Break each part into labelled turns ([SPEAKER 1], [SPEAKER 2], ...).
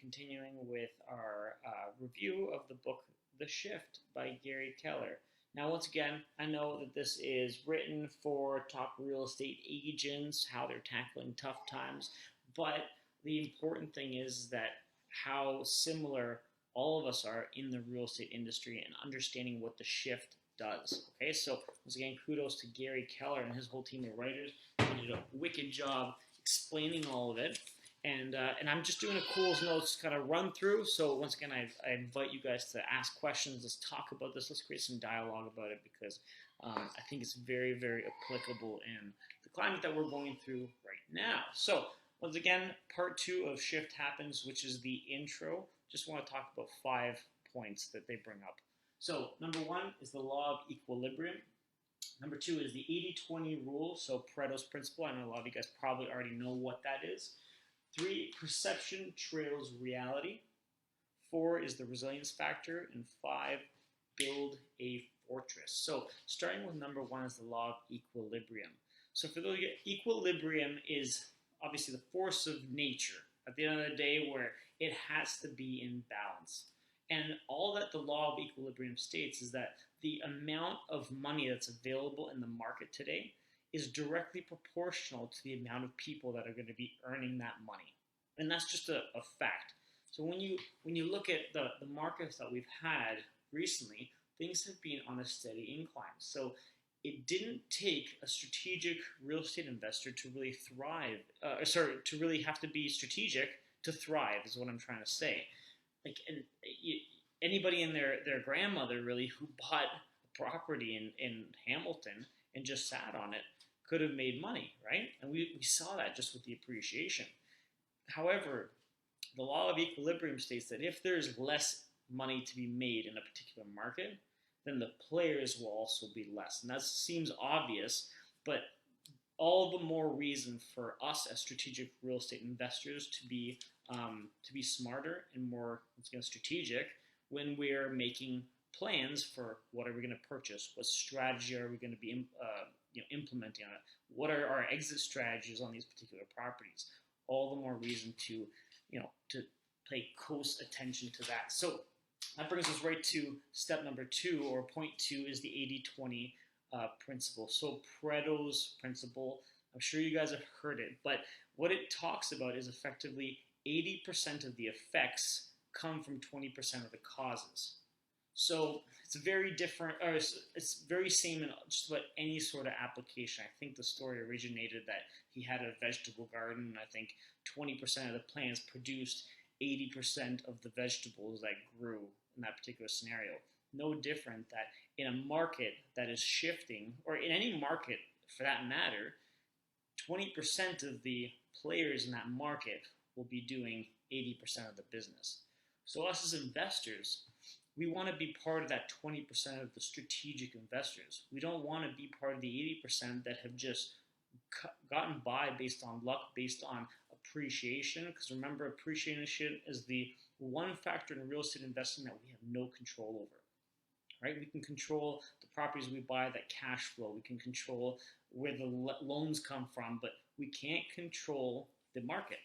[SPEAKER 1] continuing with our review of the book The Shift by Gary Keller. Now, once again, I know that this is written for top real estate agents, how they're tackling tough times, but the important thing is that how similar all of us are in the real estate industry and understanding what the shift does. Okay, so once again, kudos to Gary Keller and his whole team of writers. They did a wicked job explaining all of it. And I'm just doing a cool notes kind of run through. So once again, I invite you guys to ask questions. Let's talk about this. Let's create some dialogue about it because I think it's very, very applicable in the climate that we're going through right now. So once again, part 2 of Shift Happens, which is the intro. Just want to talk about 5 points that they bring up. So number 1 is the law of equilibrium. Number 2 is the 80-20 rule, so Pareto's principle. I know a lot of you guys probably already know what that is. 3, perception trails reality. 4 is the resilience factor. And 5, build a fortress. So starting with number 1 is the law of equilibrium. So for those, equilibrium is obviously the force of nature at the end of the day where it has to be in balance. And all that the law of equilibrium states is that the amount of money that's available in the market today is directly proportional to the amount of people that are going to be earning that money. And that's just a fact. So when you look at the markets that we've had recently, things have been on a steady incline. So it didn't take a strategic real estate investor to really thrive, to really have to be strategic to thrive is what I'm trying to say. Like, anybody and their grandmother really who bought a property in Hamilton and just sat on it could have made money, right? And we saw that just with the appreciation. However, the law of equilibrium states that if there's less money to be made in a particular market, then the players will also be less. And that seems obvious, but all the more reason for us as strategic real estate investors to be smarter and more strategic when we're making plans for what are we going to purchase, what strategy are we going to be implementing on it, what are our exit strategies on these particular properties. All the more reason to pay close attention to that. So that brings us right to step number 2, or point 2, is the 80-20 principle. So Pareto's principle, I'm sure you guys have heard it, but what it talks about is effectively 80% of the effects come from 20% of the causes. So it's very different, or it's very same in just about any sort of application. I think the story originated that he had a vegetable garden, and I think 20% of the plants produced 80% of the vegetables that grew in that particular scenario. No different that in a market that is shifting, or in any market for that matter, 20% of the players in that market will be doing 80% of the business. So us as investors, we want to be part of that 20% of the strategic investors. We don't want to be part of the 80% that have just gotten by based on luck, based on appreciation. Because remember, appreciation is the one factor in real estate investing that we have no control over. Right? We can control the properties we buy, that cash flow. We can control where the loans come from, but we can't control the market.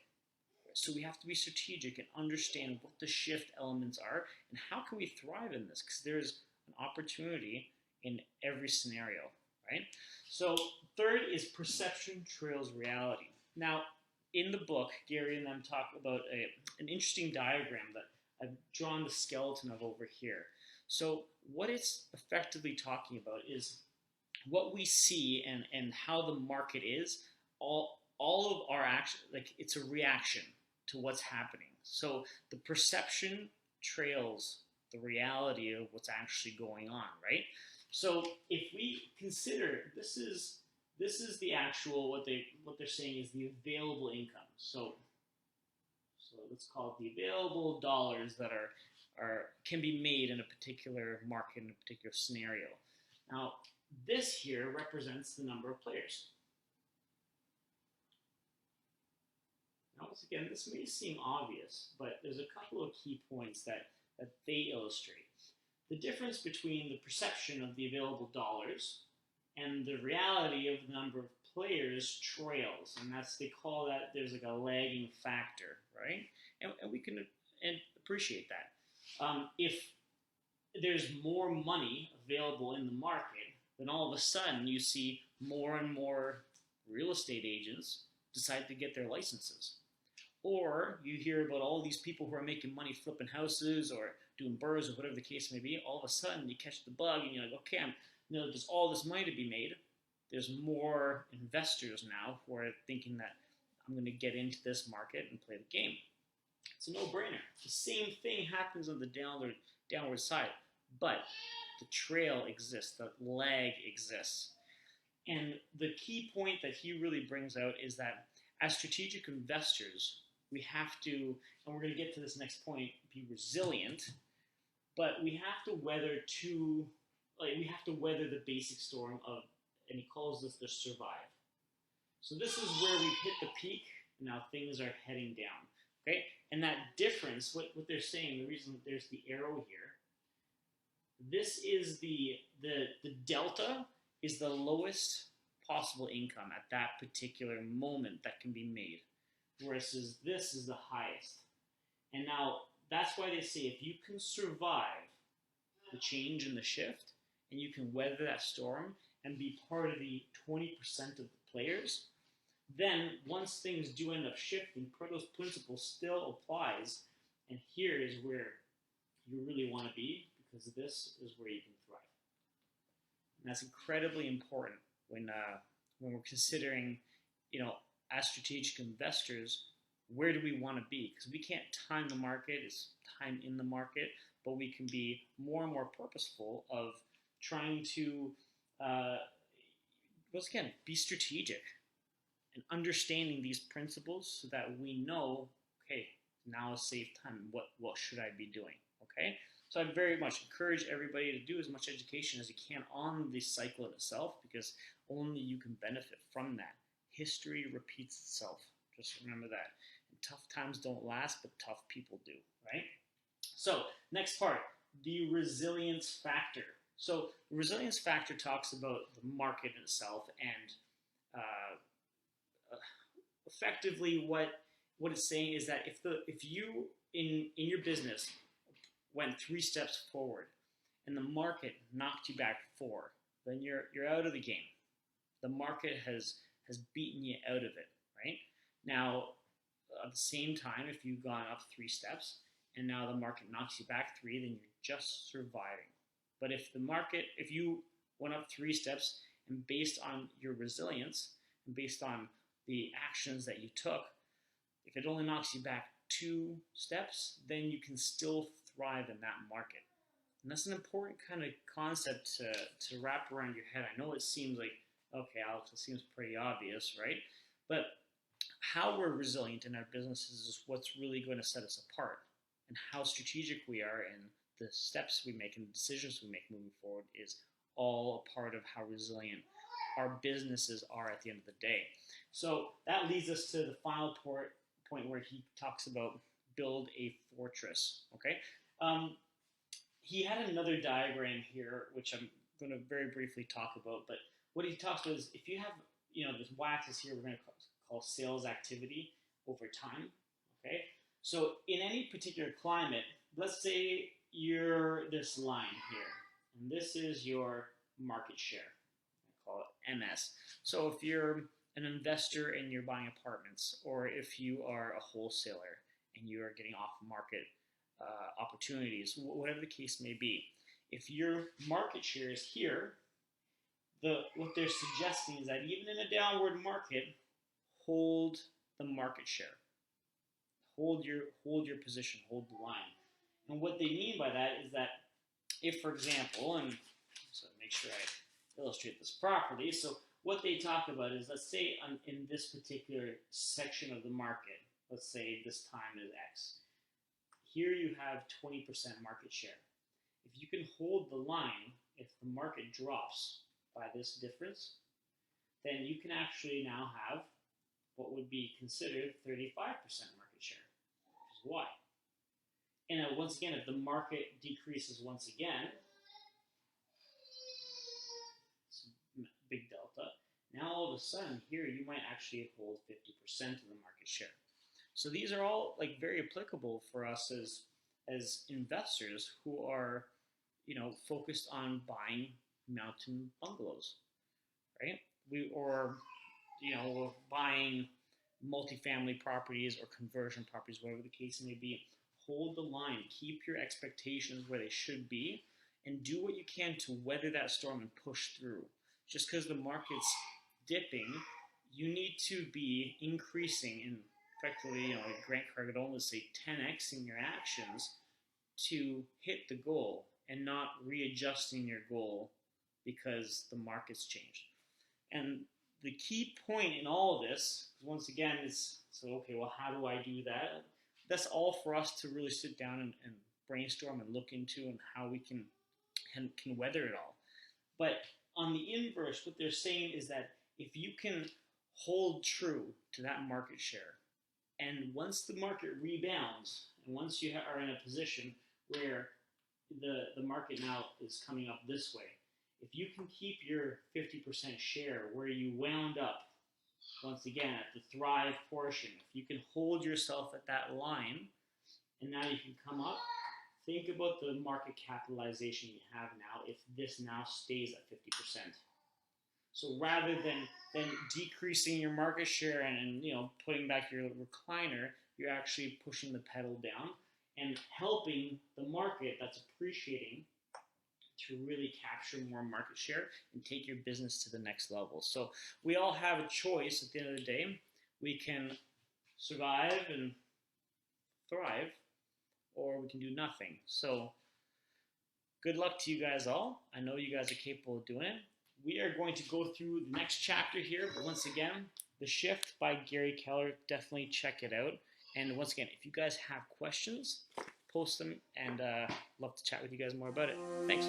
[SPEAKER 1] So we have to be strategic and understand what the shift elements are and how can we thrive in this, because there's an opportunity in every scenario, right? So third is perception trails reality. Now, in the book, Gary and them talk about an interesting diagram that I've drawn the skeleton of over here. So what it's effectively talking about is what we see and how the market is, all of our action, like it's a reaction to what's happening. So the perception trails the reality of what's actually going on, right? So if we consider this is the actual what they're saying is the available income. So let's call it the available dollars that can be made in a particular market, in a particular scenario. Now this here represents the number of players. Once again, this may seem obvious, but there's a couple of key points that they illustrate. The difference between the perception of the available dollars and the reality of the number of players trails, and they call that there's like a lagging factor, right? And we can and appreciate that. If there's more money available in the market, then all of a sudden you see more and more real estate agents decide to get their licenses. Or you hear about all these people who are making money flipping houses or doing burrs or whatever the case may be. All of a sudden you catch the bug and you're like, okay, there's all this money to be made. There's more investors now who are thinking that I'm going to get into this market and play the game. It's a no-brainer. The same thing happens on the downward side, but the trail exists, the lag exists. And the key point that he really brings out is that as strategic investors, we have to, and we're going to get to this next point, be resilient, but we have to weather the basic storm of, and he calls this the survive. So this is where we've hit the peak, and now things are heading down. Okay? And that difference, what they're saying, the reason there's the arrow here, this is the delta is the lowest possible income at that particular moment that can be made, versus this is the highest. And now that's why they say if you can survive the change and the shift, and you can weather that storm and be part of the 20% of the players, then once things do end up shifting, Pareto's principle still applies, and here is where you really want to be, because this is where you can thrive. And that's incredibly important when we're considering, as strategic investors, where do we want to be? Because we can't time the market, it's time in the market, but we can be more and more purposeful of trying to, once again, be strategic and understanding these principles so that we know, okay, now is safe time. What should I be doing? Okay? So I very much encourage everybody to do as much education as you can on the cycle in itself, because only you can benefit from that. History repeats itself. Just remember that. And tough times don't last, but tough people do, right? So next part, the resilience factor. So the resilience factor talks about the market itself, and effectively what it's saying is that if you in your business went 3 steps forward and the market knocked you back 4, then you're out of the game. The market has beaten you out of it, right? Now, at the same time, if you've gone up 3 steps and now the market knocks you back 3, then you're just surviving. But if you went up 3 steps, and based on your resilience and based on the actions that you took, if it only knocks you back 2 steps, then you can still thrive in that market. And that's an important kind of concept to wrap around your head. I know it seems like, okay, Alex, it seems pretty obvious, right? But how we're resilient in our businesses is what's really going to set us apart. And how strategic we are in the steps we make and the decisions we make moving forward is all a part of how resilient our businesses are at the end of the day. So that leads us to the final point where he talks about build a fortress, okay? He had another diagram here, which I'm going to very briefly talk about, but what he talks about is if you have, this y-axis here, we're going to call sales activity over time, okay? So in any particular climate, let's say you're this line here, and this is your market share. I call it MS. So if you're an investor and you're buying apartments, or if you are a wholesaler and you are getting off-market opportunities, whatever the case may be, if your market share is here, what they're suggesting is that even in a downward market, hold the market share. Hold your position, hold the line. And what they mean by that is that if, for example, and so make sure I illustrate this properly, so what they talk about is, let's say in this particular section of the market, let's say this time is X. Here you have 20% market share. If you can hold the line, if the market drops by this difference, then you can actually now have what would be considered 35% market share, which is Y. And once again, if the market decreases once again, it's a big delta, now all of a sudden here you might actually hold 50% of the market share. So these are all like very applicable for us as investors who are, focused on buying mountain bungalows, right? Or we're buying multifamily properties or conversion properties, whatever the case may be. Hold the line, keep your expectations where they should be, and do what you can to weather that storm and push through. Just because the market's dipping, you need to be increasing and effectively, like Grant Cardone would say, 10xing your actions to hit the goal and not readjusting your goal because the market's changed. And the key point in all of this, once again, is so okay, well, how do I do that? That's all for us to really sit down and brainstorm and look into and how we can weather it all. But on the inverse, what they're saying is that if you can hold true to that market share, and once the market rebounds, and once you are in a position where the market now is coming up this way, if you can keep your 50% share where you wound up, once again, at the thrive portion, if you can hold yourself at that line, and now you can come up, think about the market capitalization you have now if this now stays at 50%. So rather than decreasing your market share and putting back your recliner, you're actually pushing the pedal down and helping the market that's appreciating to really capture more market share and take your business to the next level. So we all have a choice at the end of the day. We can survive and thrive, or we can do nothing. So good luck to you guys all. I know you guys are capable of doing it. We are going to go through the next chapter here, but once again, The Shift by Gary Keller. Definitely check it out. And once again, if you guys have questions, post them, and love to chat with you guys more about it. Thanks.